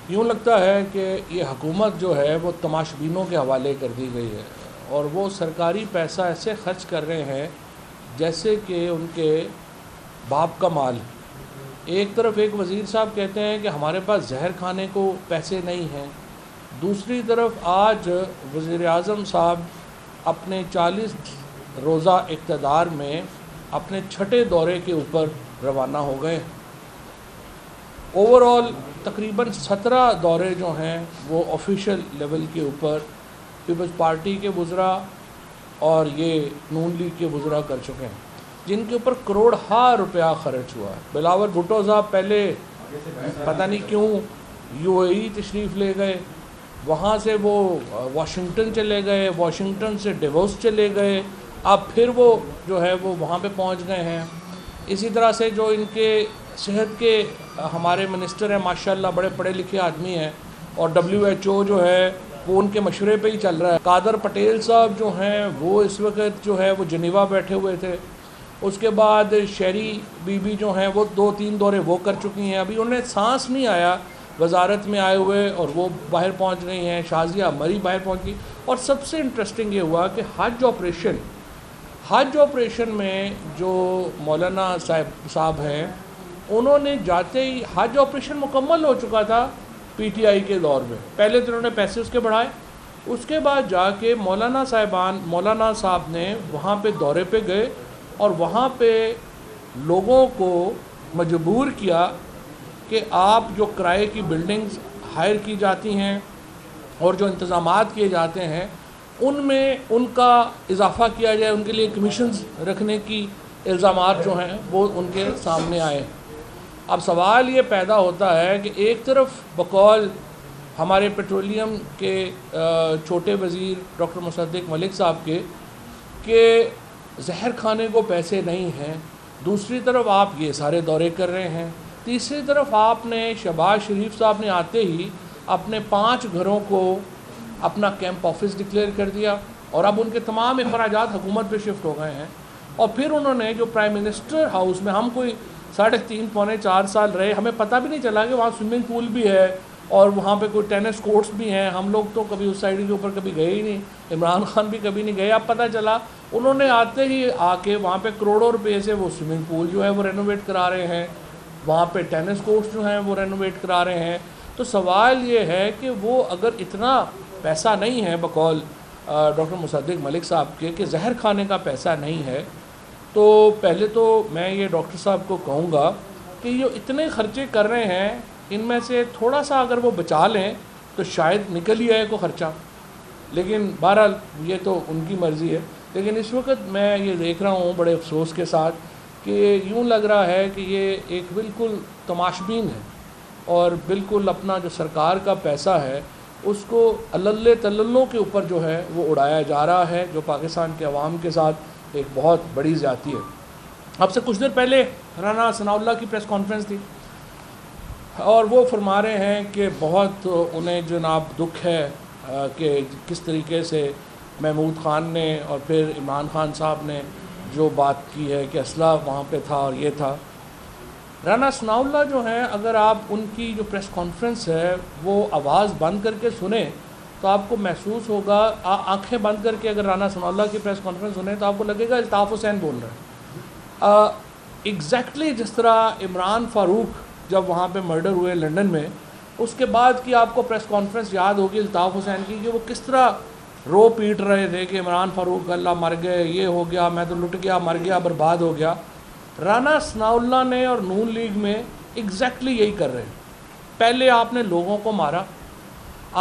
یوں لگتا ہے کہ یہ حکومت جو ہے وہ تماشبینوں کے حوالے کر دی گئی ہے اور وہ سرکاری پیسہ ایسے خرچ کر رہے ہیں جیسے کہ ان کے باپ کا مال۔ ایک طرف ایک وزیر صاحب کہتے ہیں کہ ہمارے پاس زہر کھانے کو پیسے نہیں ہیں، دوسری طرف آج وزیر اعظم صاحب اپنے 40 روزہ اقتدار میں اپنے چھٹے دورے کے اوپر روانہ ہو گئے۔ اوور آل تقریباً 17 دورے جو ہیں وہ آفیشیل لیول کے اوپر پیپلز پارٹی کے وزراء اور یہ نون لیگ کے وزراء کر چکے ہیں، جن کے اوپر کروڑ ہا روپیہ خرچ ہوا ہے۔ بلاول بھٹو صاحب پہلے پتہ نہیں کیوں یو اے ای تشریف لے گئے، وہاں سے وہ واشنگٹن چلے گئے، واشنگٹن سے ڈیووس چلے گئے، اب پھر وہ جو ہے وہ وہاں پہ پہنچ گئے ہیں۔ اسی طرح سے جو ان کے صحت کے ہمارے منسٹر ہیں ماشاءاللہ بڑے پڑھے لکھے آدمی ہیں، اور WHO جو ہے وہ ان کے مشورے پہ ہی چل رہا ہے۔ قادر پٹیل صاحب جو ہیں وہ اس وقت جو ہے وہ جنیوا بیٹھے ہوئے تھے۔ اس کے بعد شہری بی بی جو ہیں وہ 2-3 دورے وہ کر چکی ہیں، ابھی انہیں سانس نہیں آیا وزارت میں آئے ہوئے اور وہ باہر پہنچ گئی ہیں، شازیہ مری باہر پہنچ گئی۔ اور سب سے انٹرسٹنگ یہ ہوا کہ حج آپریشن میں جو مولانا صاحب ہیں انہوں نے جاتے ہی حج آپریشن مکمل ہو چکا تھا PTI کے دور میں، پہلے تو انہوں نے پیسے اس کے بڑھائے، اس کے بعد جا کے مولانا صاحب نے وہاں پہ دورے پہ گئے اور وہاں پہ لوگوں کو مجبور کیا کہ آپ جو کرائے کی بلڈنگز ہائر کی جاتی ہیں اور جو انتظامات کیے جاتے ہیں ان میں ان کا اضافہ کیا جائے، ان کے لیے کمیشنز رکھنے کی الزامات جو ہیں وہ ان کے سامنے آئے۔ اب سوال یہ پیدا ہوتا ہے کہ ایک طرف بقول ہمارے پیٹرولیم کے چھوٹے وزیر ڈاکٹر مصدق ملک صاحب کے کہ زہر کھانے کو پیسے نہیں ہیں، دوسری طرف آپ یہ سارے دورے کر رہے ہیں، تیسری طرف آپ نے شہباز شریف صاحب نے آتے ہی اپنے 5 گھروں کو اپنا کیمپ آفس ڈکلیئر کر دیا اور اب ان کے تمام اخراجات حکومت پہ شفٹ ہو گئے ہیں۔ اور پھر انہوں نے جو پرائم منسٹر ہاؤس میں ہم کوئی 3.5-4 سال رہے، ہمیں پتہ بھی نہیں چلا کہ وہاں سوئمنگ پول بھی ہے اور وہاں پہ کوئی ٹینس کورٹس بھی ہیں، ہم لوگ تو کبھی اس سائڈ کے اوپر کبھی گئے ہی نہیں، عمران خان بھی کبھی نہیں گئے۔ اب پتہ چلا انہوں نے آتے ہی آ کے وہاں پہ کروڑوں روپے سے وہ سوئمنگ پول جو ہے وہ رینوویٹ کرا رہے ہیں، وہاں پہ ٹینس کورٹس جو ہیں وہ رینوویٹ کرا رہے ہیں۔ تو سوال یہ ہے کہ وہ اگر اتنا پیسہ نہیں ہے بقول ڈاکٹر مصدق ملک صاحب کے کہ زہر کھانے کا پیسہ نہیں ہے، تو پہلے تو میں یہ ڈاکٹر صاحب کو کہوں گا کہ یہ اتنے خرچے کر رہے ہیں، ان میں سے تھوڑا سا اگر وہ بچا لیں تو شاید نکل ہی آئے کو خرچہ، لیکن بہرحال یہ تو ان کی مرضی ہے۔ لیکن اس وقت میں یہ دیکھ رہا ہوں بڑے افسوس کے ساتھ کہ یوں لگ رہا ہے کہ یہ ایک بالکل تماشبین ہے اور بالکل اپنا جو سرکار کا پیسہ ہے اس کو الللے تللوں کے اوپر جو ہے وہ اڑایا جا رہا ہے، جو پاکستان کے عوام کے ساتھ ایک بہت بڑی زیادتی ہے۔ اب سے کچھ دیر پہلے رانا ثناء اللہ کی پریس کانفرنس تھی اور وہ فرما رہے ہیں کہ بہت انہیں جناب دکھ ہے کہ کس طریقے سے محمود خان نے اور پھر عمران خان صاحب نے جو بات کی ہے کہ اسلحہ وہاں پہ تھا اور یہ تھا۔ رانا ثناء اللہ جو ہیں اگر آپ ان کی جو پریس کانفرنس ہے وہ آواز بند کر کے سنیں تو آپ کو محسوس ہوگا، آنکھیں بند کر کے اگر رانا ثناء اللہ کی پریس کانفرنس سنیں تو آپ کو لگے گا الطاف حسین بول رہے ہیں۔ ایگزیکٹلی جس طرح عمران فاروق جب وہاں پہ مرڈر ہوئے لنڈن میں، اس کے بعد کی آپ کو پریس کانفرنس یاد ہوگی الطاف حسین کی کہ وہ کس طرح رو پیٹ رہے تھے کہ عمران فاروق اللہ مر گئے، یہ ہو گیا، میں تو لٹ گیا، مر گیا، برباد ہو گیا۔ رانا ثناء اللہ نے اور نون لیگ میں ایگزیکٹلی یہی کر رہے ہیں۔ پہلے آپ نے لوگوں کو مارا،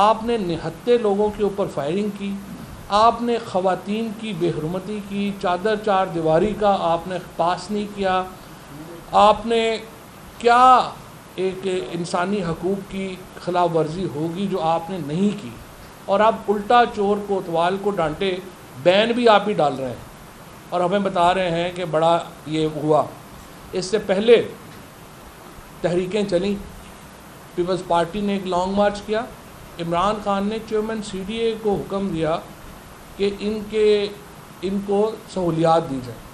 آپ نے نہتے لوگوں کے اوپر فائرنگ کی، آپ نے خواتین کی بے حرمتی کی، چار دیواری کا آپ نے پاس نہیں کیا، آپ نے کیا ایک انسانی حقوق کی خلاف ورزی ہوگی جو آپ نے نہیں کی، اور آپ الٹا چور کوتوال کو ڈانٹے بین بھی آپ ہی ڈال رہے ہیں اور ہمیں بتا رہے ہیں کہ بڑا یہ ہوا۔ اس سے پہلے تحریکیں چلیں، پیپلز پارٹی نے ایک لانگ مارچ کیا، عمران خان نے چیئرمین CDA کو حکم دیا کہ ان کو سہولیات دی جائیں۔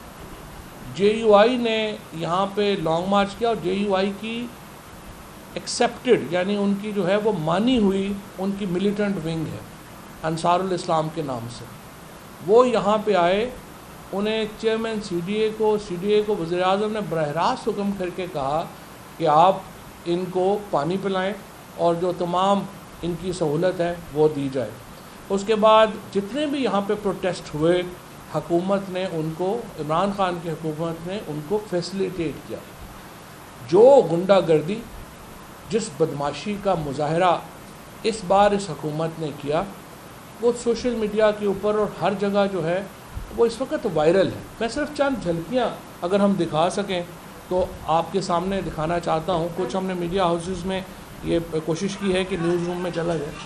JUI نے یہاں پہ لانگ مارچ کیا اور JUI کی ایکسیپٹڈ یعنی ان کی جو ہے وہ مانی ہوئی ان کی ملیٹنٹ ونگ ہے انصار الاسلام کے نام سے، وہ یہاں پہ آئے، انہیں چیئرمین سی ڈی اے کو وزیر اعظم نے براہ راست حکم کر کے کہا کہ آپ ان کو پانی پلائیں اور جو تمام ان کی سہولت ہے وہ دی جائے۔ اس کے بعد جتنے بھی یہاں پہ پروٹیسٹ ہوئے، حکومت نے ان کو، عمران خان کی حکومت نے ان کو فیسیلیٹیٹ کیا۔ جو غنڈہ گردی، جس بدماشی کا مظاہرہ اس بار اس حکومت نے کیا، وہ سوشل میڈیا کے اوپر اور ہر جگہ جو ہے وہ اس وقت وائرل ہے۔ میں صرف چند جھلکیاں اگر ہم دکھا سکیں تو آپ کے سامنے دکھانا چاہتا ہوں۔ کچھ ہم نے میڈیا ہاؤسز میں یہ کوشش کی ہے کہ نیوز روم میں چلا جائے۔